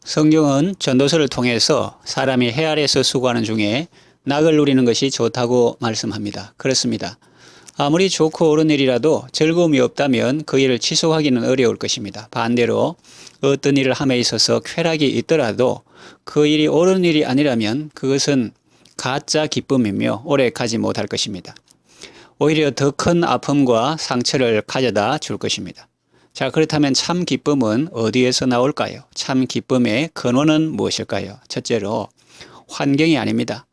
성경은 전도서를 통해서 사람이 해 아래서 수고하는 중에 낙을 누리는 것이 좋다고 말씀합니다. 그렇습니다. 아무리 좋고 옳은 일이라도 즐거움이 없다면 그 일을 지속하기는 어려울 것입니다. 반대로 어떤 일을 함에 있어서 쾌락이 있더라도 그 일이 옳은 일이 아니라면 그것은 가짜 기쁨이며 오래 가지 못할 것입니다. 오히려 더 큰 아픔과 상처를 가져다 줄 것입니다. 자, 그렇다면 참 기쁨은 어디에서 나올까요? 참 기쁨의 근원은 무엇일까요? 첫째로 환경이 아닙니다.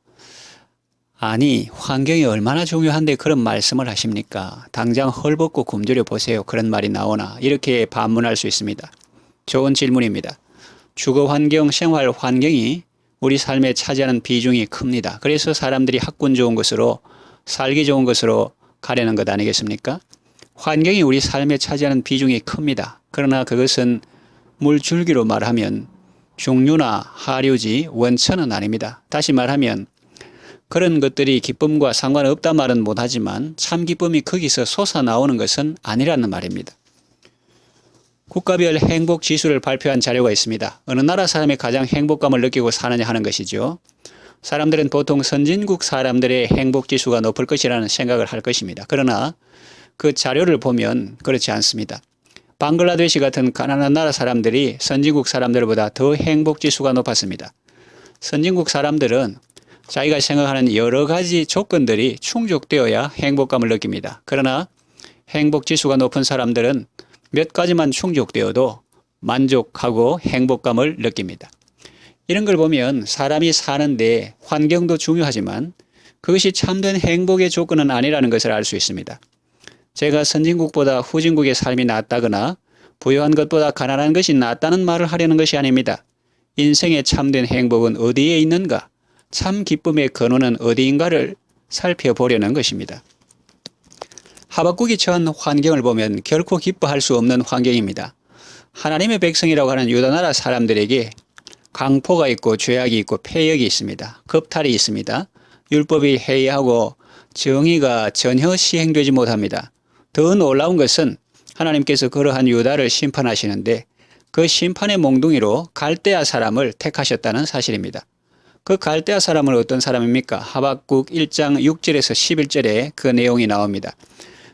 아니, 환경이 얼마나 중요한데 그런 말씀을 하십니까? 당장 헐벗고 굶주려 보세요. 그런 말이 나오나? 이렇게 반문할 수 있습니다. 좋은 질문입니다. 주거 환경, 생활 환경이 우리 삶에 차지하는 비중이 큽니다. 그래서 사람들이 학군 좋은 것으로, 살기 좋은 것으로 가려는 것 아니겠습니까? 환경이 우리 삶에 차지하는 비중이 큽니다. 그러나 그것은 물줄기로 말하면 중류나 하류지 원천은 아닙니다. 다시 말하면 그런 것들이 기쁨과 상관없다 말은 못하지만 참 기쁨이 거기서 솟아나오는 것은 아니라는 말입니다. 국가별 행복지수를 발표한 자료가 있습니다. 어느 나라 사람이 가장 행복감을 느끼고 사느냐 하는 것이죠. 사람들은 보통 선진국 사람들의 행복지수가 높을 것이라는 생각을 할 것입니다. 그러나 그 자료를 보면 그렇지 않습니다. 방글라데시 같은 가난한 나라 사람들이 선진국 사람들보다 더 행복지수가 높았습니다. 선진국 사람들은 자기가 생각하는 여러 가지 조건들이 충족되어야 행복감을 느낍니다. 그러나 행복지수가 높은 사람들은 몇 가지만 충족되어도 만족하고 행복감을 느낍니다. 이런 걸 보면 사람이 사는데 환경도 중요하지만 그것이 참된 행복의 조건은 아니라는 것을 알 수 있습니다. 제가 선진국보다 후진국의 삶이 낫다거나 부유한 것보다 가난한 것이 낫다는 말을 하려는 것이 아닙니다. 인생의 참된 행복은 어디에 있는가? 참 기쁨의 근원은 어디인가를 살펴보려는 것입니다. 하박국이 처한 환경을 보면 결코 기뻐할 수 없는 환경입니다. 하나님의 백성이라고 하는 유다나라 사람들에게 강포가 있고 죄악이 있고 폐역이 있습니다. 겁탈이 있습니다. 율법이 해이하고 정의가 전혀 시행되지 못합니다. 더 놀라운 것은 하나님께서 그러한 유다를 심판하시는데 그 심판의 몽둥이로 갈대아 사람을 택하셨다는 사실입니다. 그 갈대아 사람은 어떤 사람입니까? 하박국 1장 6절에서 11절에 그 내용이 나옵니다.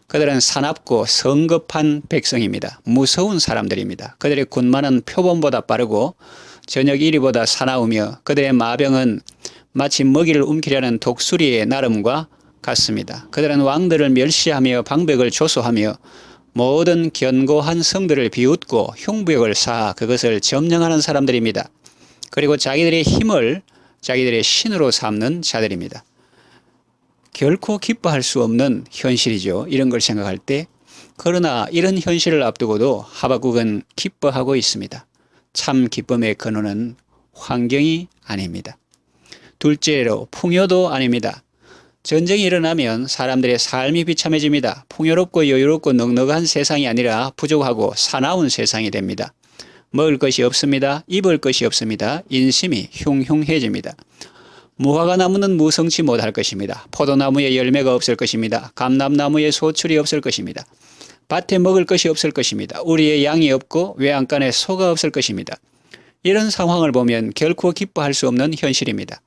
그들은 사납고 성급한 백성입니다. 무서운 사람들입니다. 그들의 군마는 표범보다 빠르고 저녁 이리보다 사나우며 그들의 마병은 마치 먹이를 움키려는 독수리의 나름과 같습니다. 그들은 왕들을 멸시하며 방백을 조소하며 모든 견고한 성들을 비웃고 흉부역을 쌓아 그것을 점령하는 사람들입니다. 그리고 자기들의 힘을 자기들의 신으로 삼는 자들입니다. 결코 기뻐할 수 없는 현실이죠. 이런 걸 생각할 때. 그러나 이런 현실을 앞두고도 하박국은 기뻐하고 있습니다. 참 기쁨의 근원은 환경이 아닙니다. 둘째로 풍요도 아닙니다. 전쟁이 일어나면 사람들의 삶이 비참해집니다. 풍요롭고 여유롭고 넉넉한 세상이 아니라 부족하고 사나운 세상이 됩니다. 먹을 것이 없습니다. 입을 것이 없습니다. 인심이 흉흉해집니다. 무화과 나무는 무성치 못할 것입니다. 포도나무에 열매가 없을 것입니다. 감람나무에 소출이 없을 것입니다. 밭에 먹을 것이 없을 것입니다. 우리의 양이 없고 외양간에 소가 없을 것입니다. 이런 상황을 보면 결코 기뻐할 수 없는 현실입니다.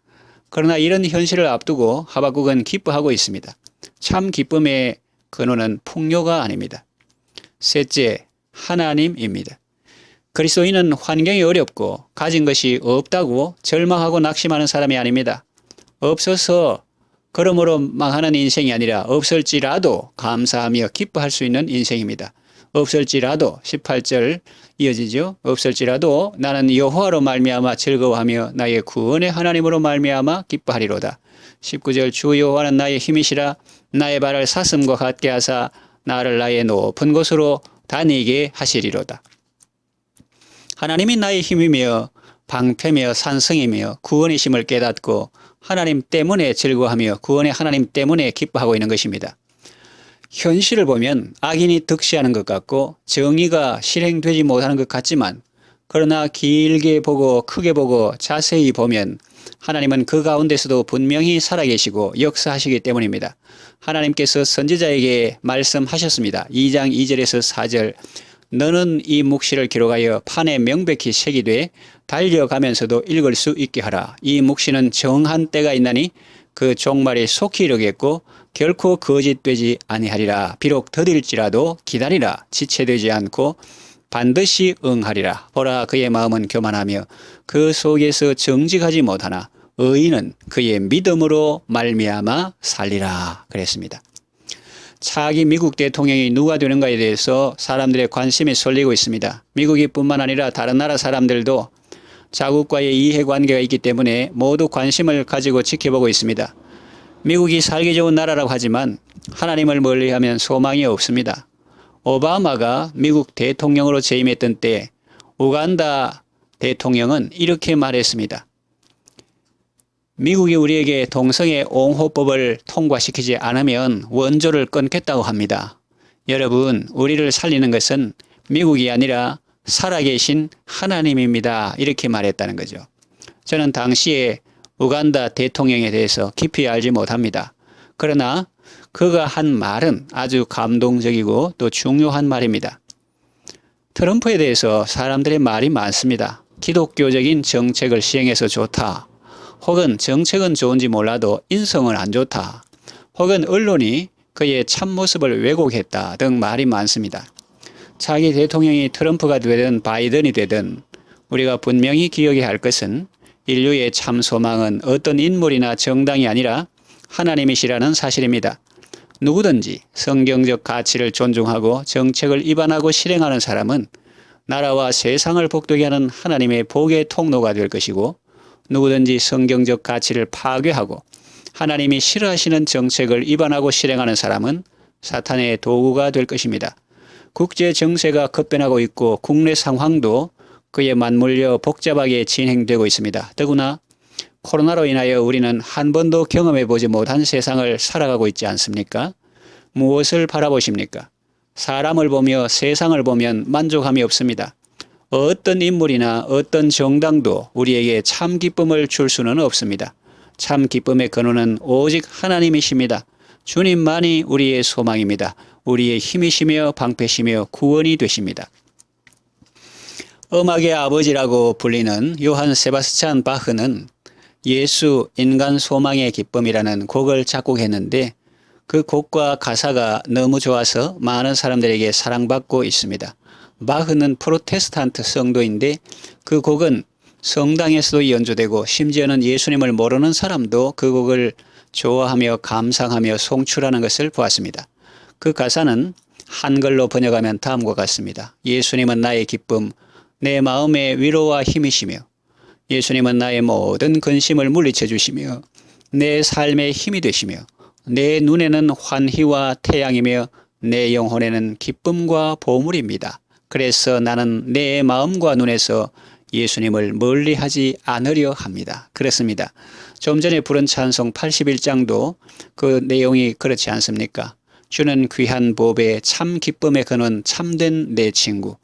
그러나 이런 현실을 앞두고 하박국은 기뻐하고 있습니다. 참 기쁨의 근원은 풍요가 아닙니다. 셋째, 하나님입니다. 그리스도인은 환경이 어렵고 가진 것이 없다고 절망하고 낙심하는 사람이 아닙니다. 없어서 그러므로 망하는 인생이 아니라 없을지라도 감사하며 기뻐할 수 있는 인생입니다. 없을지라도 18절 이어지죠. 없을지라도 나는 여호와로 말미암아 즐거워하며 나의 구원의 하나님으로 말미암아 기뻐하리로다. 19절 주 여호와는 나의 힘이시라 나의 발을 사슴과 같게 하사 나를 나의 높은 곳으로 다니게 하시리로다. 하나님이 나의 힘이며 방패며 산성이며 구원이심을 깨닫고 하나님 때문에 즐거워하며 구원의 하나님 때문에 기뻐하고 있는 것입니다. 현실을 보면 악인이 득세하는 것 같고 정의가 실행되지 못하는 것 같지만 그러나 길게 보고 크게 보고 자세히 보면 하나님은 그 가운데서도 분명히 살아계시고 역사하시기 때문입니다. 하나님께서 선지자에게 말씀하셨습니다. 2장 2절에서 4절 너는 이 묵시를 기록하여 판에 명백히 새기되 달려가면서도 읽을 수 있게 하라. 이 묵시는 정한 때가 있나니 그 종말이 속히 이르겠고 결코 거짓되지 아니하리라. 비록 더딜지라도 기다리라. 지체되지 않고 반드시 응하리라. 보라, 그의 마음은 교만하며 그 속에서 정직하지 못하나 의인은 그의 믿음으로 말미암아 살리라. 그랬습니다. 차기 미국 대통령이 누가 되는가에 대해서 사람들의 관심이 쏠리고 있습니다. 미국이 뿐만 아니라 다른 나라 사람들도 자국과의 이해관계가 있기 때문에 모두 관심을 가지고 지켜보고 있습니다. 미국이 살기 좋은 나라라고 하지만 하나님을 멀리하면 소망이 없습니다. 오바마가 미국 대통령으로 재임했던 때 우간다 대통령은 이렇게 말했습니다. 미국이 우리에게 동성애 옹호법을 통과시키지 않으면 원조를 끊겠다고 합니다. 여러분, 우리를 살리는 것은 미국이 아니라 살아계신 하나님입니다. 이렇게 말했다는 거죠. 저는 당시에 우간다 대통령에 대해서 깊이 알지 못합니다. 그러나 그가 한 말은 아주 감동적이고 또 중요한 말입니다. 트럼프에 대해서 사람들의 말이 많습니다. 기독교적인 정책을 시행해서 좋다. 혹은 정책은 좋은지 몰라도 인성은 안 좋다. 혹은 언론이 그의 참모습을 왜곡했다 등 말이 많습니다. 차기 대통령이 트럼프가 되든 바이든이 되든 우리가 분명히 기억해야 할 것은 인류의 참 소망은 어떤 인물이나 정당이 아니라 하나님이시라는 사실입니다. 누구든지 성경적 가치를 존중하고 정책을 입안하고 실행하는 사람은 나라와 세상을 복되게 하는 하나님의 복의 통로가 될 것이고, 누구든지 성경적 가치를 파괴하고 하나님이 싫어하시는 정책을 입안하고 실행하는 사람은 사탄의 도구가 될 것입니다. 국제 정세가 급변하고 있고 국내 상황도 그에 맞물려 복잡하게 진행되고 있습니다. 더구나 코로나로 인하여 우리는 한 번도 경험해 보지 못한 세상을 살아가고 있지 않습니까? 무엇을 바라보십니까? 사람을 보며 세상을 보면 만족함이 없습니다. 어떤 인물이나 어떤 정당도 우리에게 참 기쁨을 줄 수는 없습니다. 참 기쁨의 근원은 오직 하나님이십니다. 주님만이 우리의 소망입니다. 우리의 힘이시며 방패시며 구원이 되십니다. 음악의 아버지라고 불리는 요한 세바스찬 바흐는 예수 인간 소망의 기쁨이라는 곡을 작곡했는데 그 곡과 가사가 너무 좋아서 많은 사람들에게 사랑받고 있습니다. 바흐는 프로테스탄트 성도인데 그 곡은 성당에서도 연주되고 심지어는 예수님을 모르는 사람도 그 곡을 좋아하며 감상하며 송출하는 것을 보았습니다. 그 가사는 한글로 번역하면 다음과 같습니다. 예수님은 나의 기쁨, 내 마음의 위로와 힘이시며 예수님은 나의 모든 근심을 물리쳐 주시며 내 삶의 힘이 되시며 내 눈에는 환희와 태양이며 내 영혼에는 기쁨과 보물입니다. 그래서 나는 내 마음과 눈에서 예수님을 멀리하지 않으려 합니다. 그렇습니다. 좀 전에 부른 찬송 81장도 그 내용이 그렇지 않습니까? 주는 귀한 보배 참 기쁨의 근원 참된 내 친구.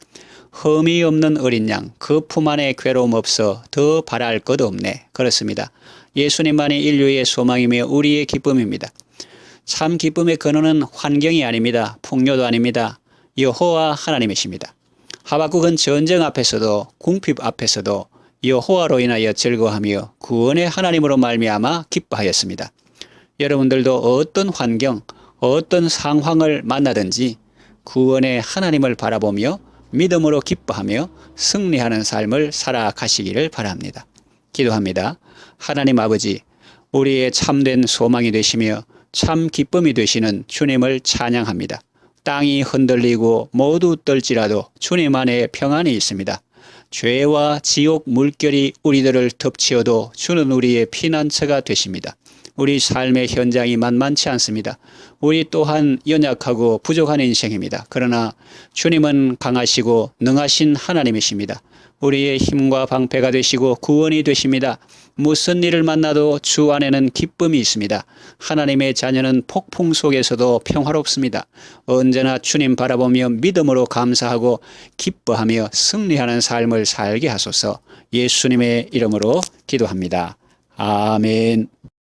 흠이 없는 어린 양 그 품 안에 괴로움 없어 더 바랄 것 없네. 그렇습니다. 예수님만이 인류의 소망이며 우리의 기쁨입니다. 참 기쁨의 근원은 환경이 아닙니다. 풍요도 아닙니다. 여호와 하나님이십니다. 하박국은 전쟁 앞에서도 궁핍 앞에서도 여호와로 인하여 즐거워하며 구원의 하나님으로 말미암아 기뻐하였습니다. 여러분들도 어떤 환경, 어떤 상황을 만나든지 구원의 하나님을 바라보며 믿음으로 기뻐하며 승리하는 삶을 살아가시기를 바랍니다. 기도합니다. 하나님 아버지, 우리의 참된 소망이 되시며 참 기쁨이 되시는 주님을 찬양합니다. 땅이 흔들리고 모두 떨지라도 주님 안에 평안이 있습니다. 죄와 지옥 물결이 우리들을 덮치어도 주는 우리의 피난처가 되십니다. 우리 삶의 현장이 만만치 않습니다. 우리 또한 연약하고 부족한 인생입니다. 그러나 주님은 강하시고 능하신 하나님이십니다. 우리의 힘과 방패가 되시고 구원이 되십니다. 무슨 일을 만나도 주 안에는 기쁨이 있습니다. 하나님의 자녀는 폭풍 속에서도 평화롭습니다. 언제나 주님 바라보며 믿음으로 감사하고 기뻐하며 승리하는 삶을 살게 하소서. 예수님의 이름으로 기도합니다. 아멘.